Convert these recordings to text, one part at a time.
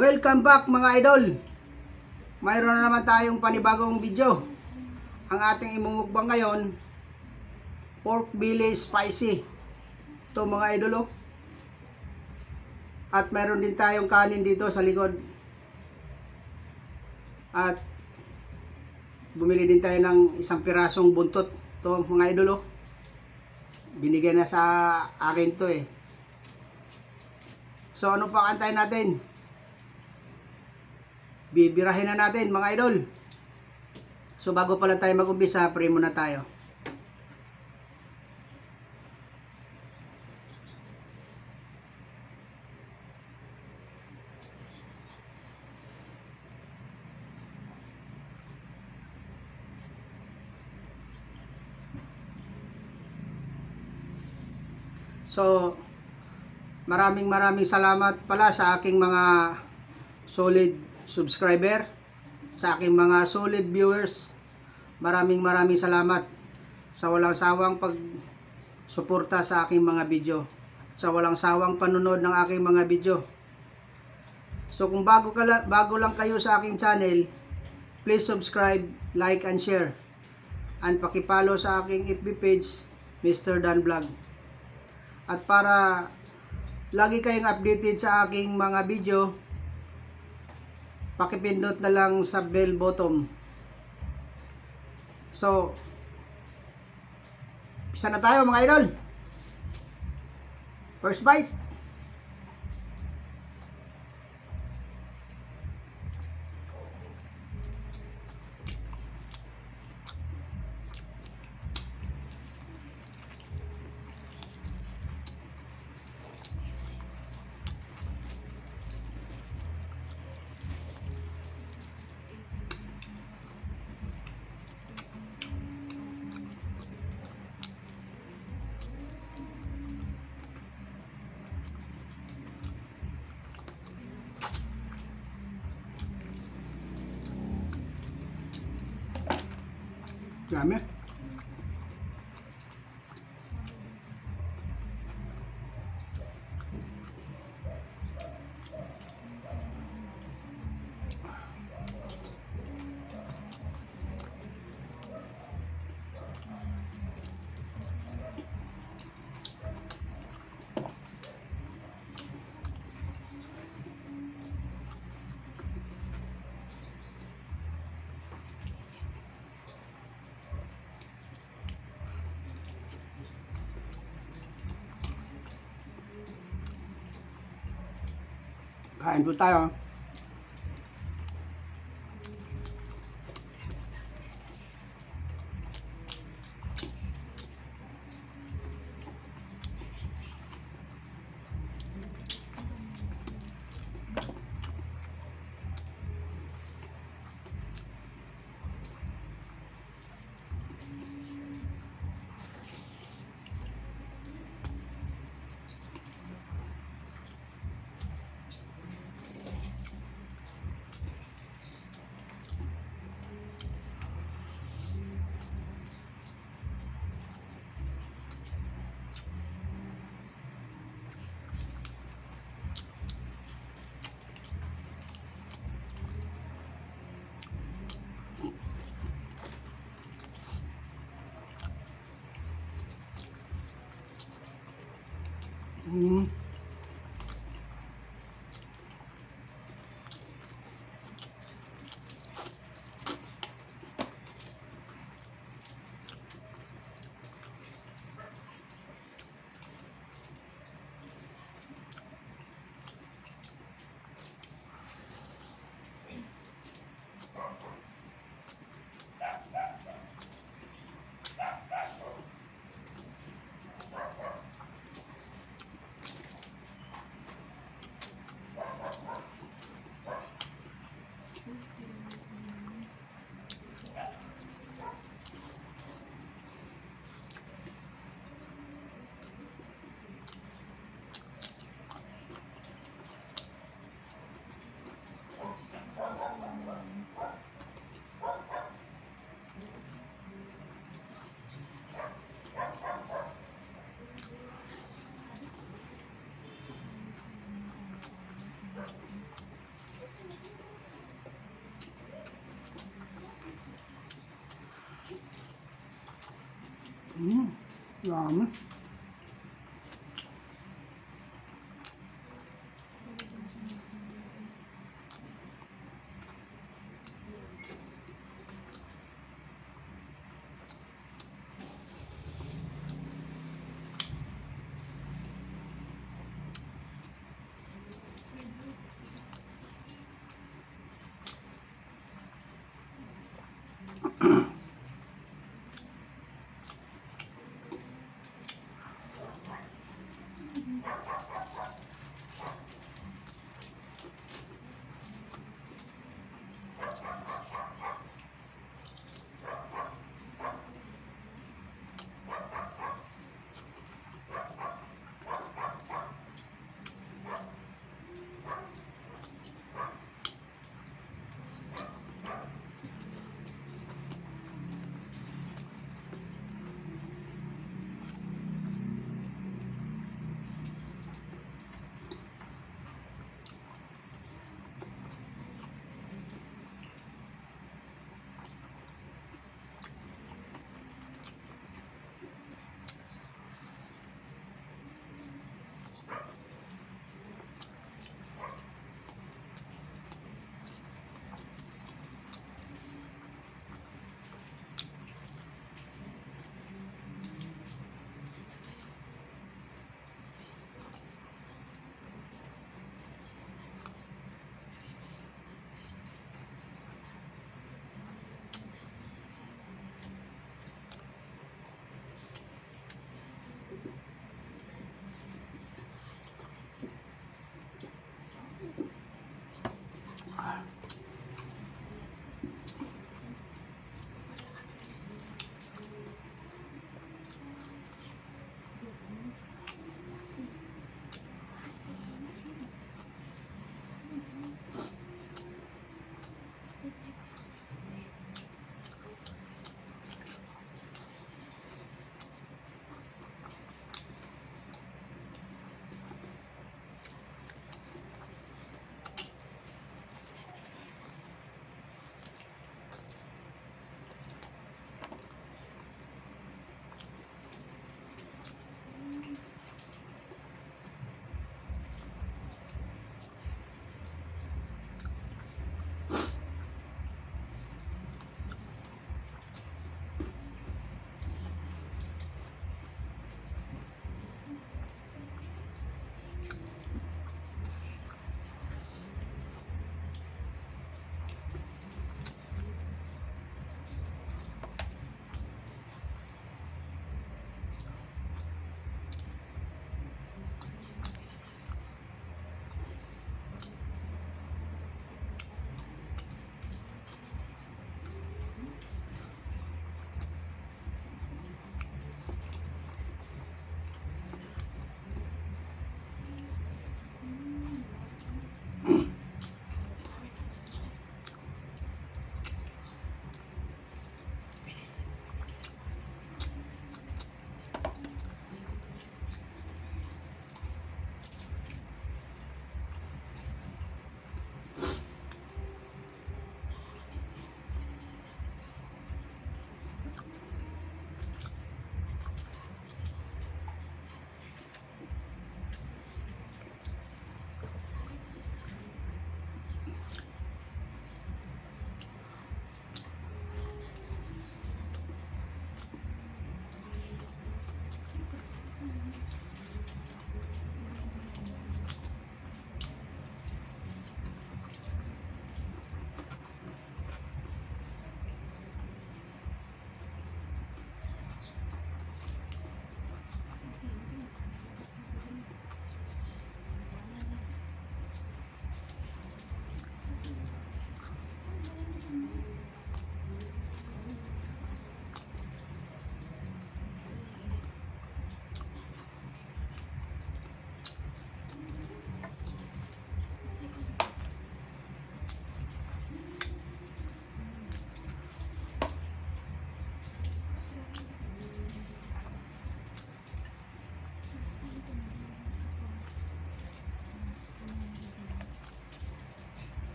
Welcome back mga idol. Mayroon na naman tayong panibagong video. Ang ating imumukbang ngayon, pork belly spicy. Ito mga idol. At mayroon din tayong kanin dito sa likod. At bumili din tayo ng isang pirasong buntot. Ito mga idol. Binigyan na sa akin to eh. So ano pa kantayin natin? Bibirahin na natin mga idol. So bago pala tayo mag-umpisa, pray muna tayo. So maraming salamat pala sa aking mga solid subscriber, sa aking mga solid viewers. Maraming salamat sa walang sawang pagsuporta sa aking mga video, sa walang sawang panunod ng aking mga video. So kung bago lang kayo sa aking channel, please subscribe, like and share, and pakipollow sa aking FB page, Mr. Dan Vlog. At para lagi kayong updated sa aking mga video, pakipindot na lang sa bell button. So, isa na tayo mga idol. First bite. Dami. Kain po tayo. Dami.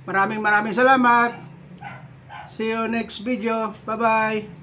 Maraming salamat. See you next video. Bye-bye.